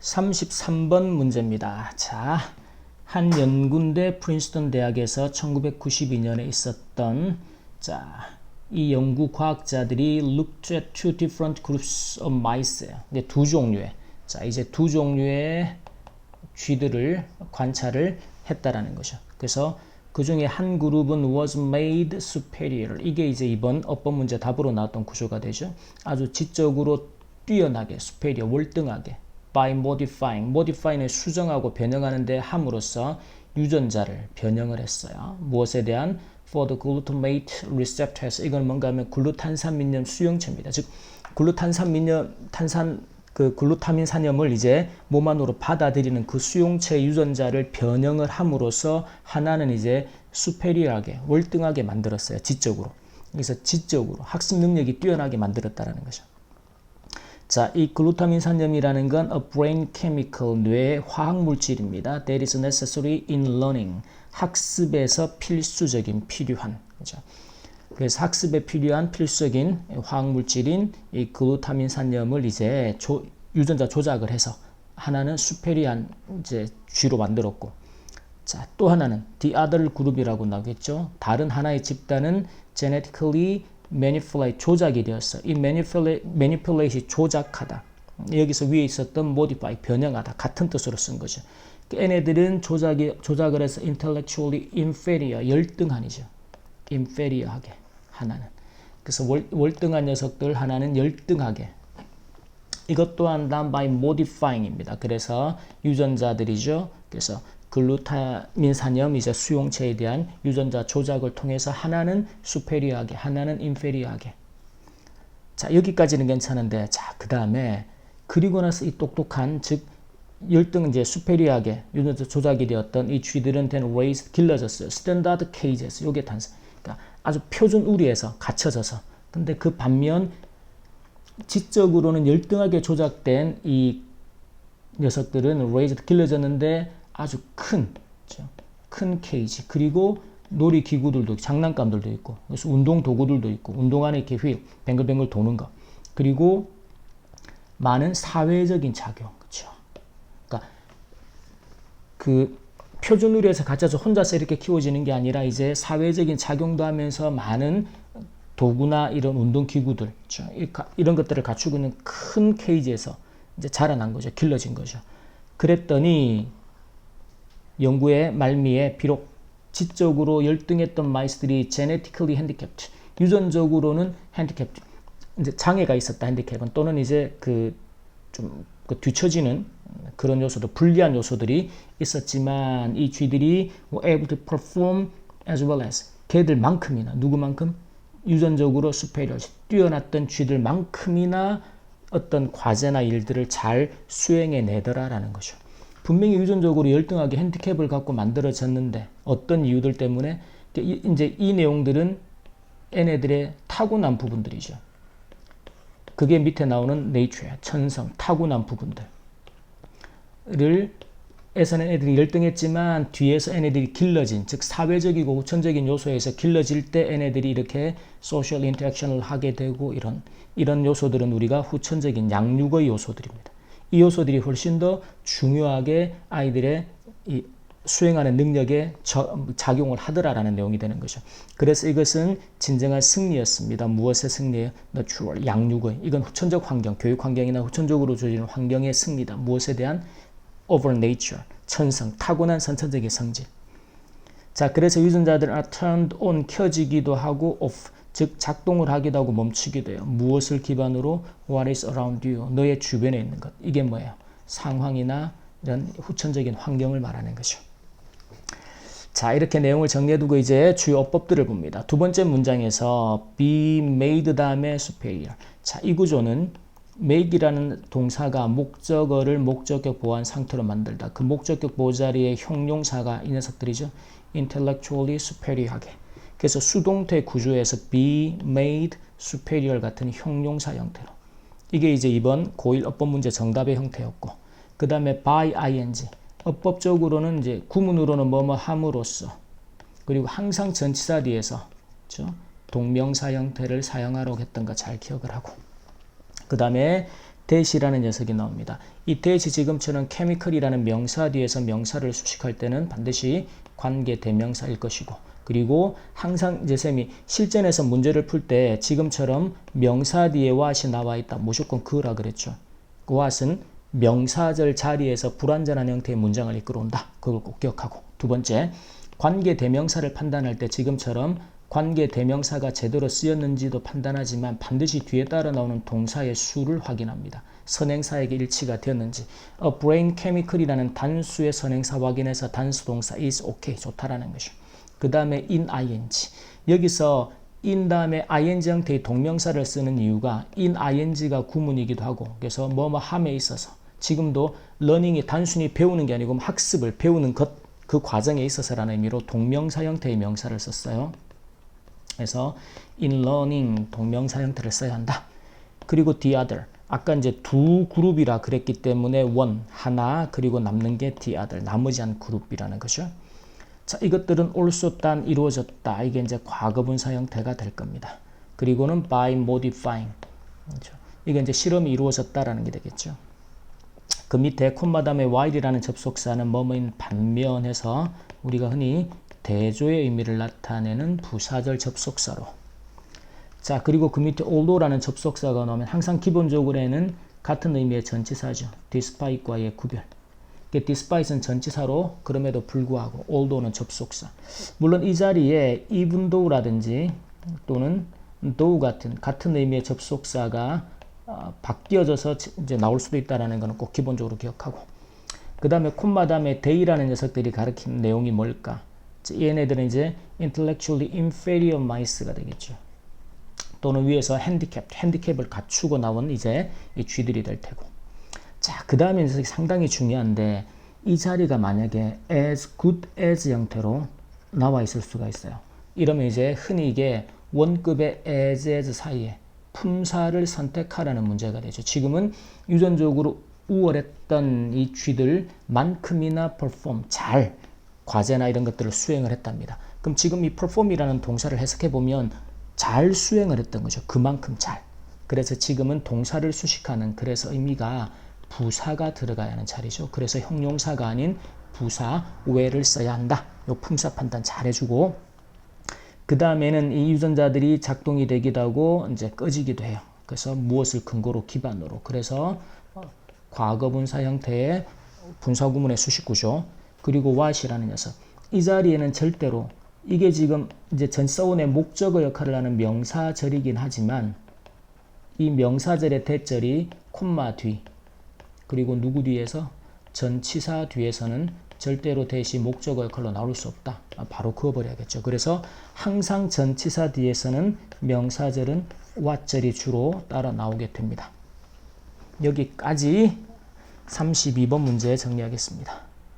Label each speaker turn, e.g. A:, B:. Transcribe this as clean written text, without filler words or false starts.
A: 33번 문제입니다. 자, 한 연구대 프린스턴 대학에서 1992년에 있었던 이 연구 과학자들이 looked at two different groups of mice. 두 종류의 이제 두 종류의 쥐들을 관찰을 했다라는 거죠. 그래서 그 중에 한 그룹은 was made superior. 이게 이제 이번 어법 문제 답으로 나왔던 구조가 되죠. 아주 지적으로 뛰어나게 superior 월등하게 by modifying을 수정하고 변형하는 데 함으로써 유전자를 변형을 했어요. 무엇에 대한? for the glutamate receptors. 이건 뭔가 하면 글루탄산민염 수용체입니다. 즉 글루타민 산염을 이제 몸 안으로 받아들이는 그 수용체 유전자를 변형을 함으로써 하나는 이제 superior하게 월등하게 만들었어요. 지적으로. 그래서 지적으로 학습 능력이 뛰어나게 만들었다라는 거죠. 자, 이 글루타민 산염이라는 건 a brain chemical, 뇌의 화학 물질입니다. That is necessary in learning. 학습에서 필요한. 그죠? 그래서 학습에 필요한 필수적인 화학 물질인 이 글루타민 산염을 이제 유전자 조작을 해서 하나는 superior한 이제 쥐로 만들었고, 자, 또 하나는 the other group이라고 나오겠죠. 다른 하나의 집단은 genetically manipulate, 조작이 되었어. 이 manipulate이 조작하다. 여기서 위에 있었던 modify, 변형하다. 같은 뜻으로 쓴 거죠. 얘네들은 조작을 해서 intellectually inferior, 열등한이죠. inferior하게 하나는. 그래서 월등한 녀석들 하나는 열등하게. 이것 또한 done by modifying입니다. 그래서 유전자들이죠. 그래서 글루타민 산염 이제 수용체에 대한 유전자 조작을 통해서 하나는 superior하게, 하나는 inferior하게. 자, 여기까지는 괜찮은데, 자, 그 다음에 그리고 나서 이 똑똑한, 즉 열등 이제 superior하게 유전자 조작이 되었던 이 쥐들은 then raised, 길러졌어요. standard cages, 요게 탄생. 그러니까 아주 표준 우리에서 갇혀져서. 근데 그 반면 지적으로는 열등하게 조작된 이 녀석들은 raised, 길러졌는데 아주 큰 케이지, 그리고 놀이기구들도, 장난감들도 있고, 그래서 운동 도구들도 있고, 운동 안에 이렇게 휠 뱅글뱅글 도는 거, 그리고 많은 사회적인 작용, 그렇죠? 그러니까 그 표준 우리에서 갇혀서 혼자서 이렇게 키워지는 게 아니라 이제 사회적인 작용도 하면서 많은 도구나 이런 운동 기구들, 그렇죠? 이런 것들을 갖추고 있는 큰 케이지에서 이제 자라난 거죠, 길러진 거죠. 그랬더니 연구의 말미에 비록 지적으로 열등했던 마이스들이 genetically handicapped, 유전적으로는 handicapped, 이제 장애가 있었다, 핸디캡은, 또는 이제 좀 뒤처지는 그런 요소도, 불리한 요소들이 있었지만 이 쥐들이 were able to perform as well as, 걔들만큼이나, 누구만큼? 유전적으로 superior, 뛰어났던 쥐들만큼이나 어떤 과제나 일들을 잘 수행해내더라라는 거죠. 분명히 유전적으로 열등하게 핸디캡을 갖고 만들어졌는데 어떤 이유들 때문에, 이제 이 내용들은 얘네들의 타고난 부분들이죠. 그게 밑에 나오는 nature, 천성, 타고난 부분들을 에서는 애들이 열등했지만 뒤에서 얘네들이 길러진, 즉 사회적이고 후천적인 요소에서 길러질 때 얘네들이 이렇게 소셜 인터랙션을 하게 되고, 이런 요소들은 우리가 후천적인 양육의 요소들입니다. 이 요소들이 훨씬 더 중요하게 아이들의 이 수행하는 능력에 작용을 하더라라는 내용이 되는 거죠. 그래서 이것은 진정한 승리였습니다. 무엇의 승리예요? Natural, 양육의. 이건 후천적 환경, 교육 환경이나 후천적으로 주어지는 환경의 승리다. 무엇에 대한? Over nature, 천성, 타고난 선천적인 성질. 자, 그래서 유전자들은 are turned on, 켜지기도 하고 off, 즉 작동을 하기도 하고 멈추기도 해요. 무엇을 기반으로? What is around you, 너의 주변에 있는 것. 이게 뭐예요? 상황이나 이런 후천적인 환경을 말하는 거죠. 자, 이렇게 내용을 정리해두고 이제 주요 어법들을 봅니다. 두 번째 문장에서 be made 다음에 superior. 자, 이 구조는 make이라는 동사가 목적어를 목적격 보호한 상태로 만들다. 그 목적격 보호 자리에 형용사가 이 녀석들이죠. intellectually superior하게. 그래서 수동태 구조에서 be made superior 같은 형용사 형태로. 이게 이제 이번 고1 어법 문제 정답의 형태였고, 그 다음에 by ing. 어법적으로는 이제 구문으로는 뭐뭐 함으로써, 그리고 항상 전치사 뒤에서, 그렇죠? 동명사 형태를 사용하려고 했던 거 잘 기억을 하고, 그 다음에 that이라는 녀석이 나옵니다. 이 that이 지금처럼 chemical이라는 명사 뒤에서 명사를 수식할 때는 반드시 관계 대명사일 것이고, 그리고 항상 이제 쌤이 실전에서 문제를 풀 때 지금처럼 명사 뒤에 what이 나와 있다. 무조건 그라 그랬죠. what은 명사절 자리에서 불완전한 형태의 문장을 이끌어온다. 그걸 꼭 기억하고, 두 번째, 관계 대명사를 판단할 때 지금처럼 관계 대명사가 제대로 쓰였는지도 판단하지만 반드시 뒤에 따라 나오는 동사의 수를 확인합니다. 선행사에게 일치가 되었는지. A brain chemical이라는 단수의 선행사 확인해서 단수 동사 is okay, 좋다라는 것이죠. 그 다음에 in ing. 여기서 in 다음에 ing 형태의 동명사를 쓰는 이유가 in ing가 구문이기도 하고, 그래서 뭐뭐 함에 있어서 지금도 learning이 단순히 배우는 게 아니고 학습을 배우는 것, 그 과정에 있어서라는 의미로 동명사 형태의 명사를 썼어요. 그래서 in learning 동명사 형태를 써야 한다. 그리고 the other. 아까 이제 두 그룹이라 그랬기 때문에 one, 하나, 그리고 남는 게 the other, 나머지 한 그룹이라는 거죠. 자, 이것들은 also 단 이루어졌다. 이게 이제 과거분사 형태가 될 겁니다. 그리고는 by modifying. 그렇죠. 이게 이제 실험이 이루어졌다라는 게 되겠죠. 그 밑에 콤마 다음에 while이라는 접속사는 뭐뭐인 반면해서 우리가 흔히 대조의 의미를 나타내는 부사절 접속사로. 자, 그리고 그 밑에 although라는 접속사가 나오면 항상 기본적으로는 같은 의미의 전치사죠. despite과의 구별. despite는 전치사로 그럼에도 불구하고, although는 접속사. 물론 이 자리에 even though라든지 또는 though 같은 의미의 접속사가 바뀌어져서 이제 나올 수도 있다는 것은 꼭 기본적으로 기억하고, 그 다음에 콤마 다음에 they라는 녀석들이 가리키는 내용이 뭘까? 얘네들은 이제 intellectually inferior minds가 되겠죠. 또는 위에서 핸디캡을 갖추고 나온 이제 이 쥐들이 될 테고. 자, 그 다음에 녀석이 상당히 중요한데, 이 자리가 만약에 as good as 형태로 나와 있을 수가 있어요. 이러면 이제 흔히 이게 원급의 as 사이에 품사를 선택하라는 문제가 되죠. 지금은 유전적으로 우월했던 이 쥐들만큼이나 perform, 잘 과제나 이런 것들을 수행을 했답니다. 그럼 지금 이 perform이라는 동사를 해석해 보면 잘 수행을 했던 거죠. 그만큼 잘. 그래서 지금은 동사를 수식하는, 그래서 의미가 부사가 들어가야 하는 자리죠. 그래서 형용사가 아닌 부사 where를 써야 한다. 요 품사 판단 잘 해주고, 그 다음에는 이 유전자들이 작동이 되기도 하고 이제 꺼지기도 해요. 그래서 무엇을 근거로 기반으로. 그래서 과거분사 형태의 분사구문의 수식구죠. 그리고 what이라는 녀석. 이 자리에는 절대로 이게 지금 이제 전서원의 목적어 역할을 하는 명사절이긴 하지만 이 명사절의 대절이 콤마 뒤 그리고 누구 뒤에서 전치사 뒤에서는 절대로 대시 목적어 역할로 나올 수 없다. 바로 그어버려야겠죠. 그래서 항상 전치사 뒤에서는 명사절은 what절이 주로 따라 나오게 됩니다. 여기까지 32번 문제 정리하겠습니다.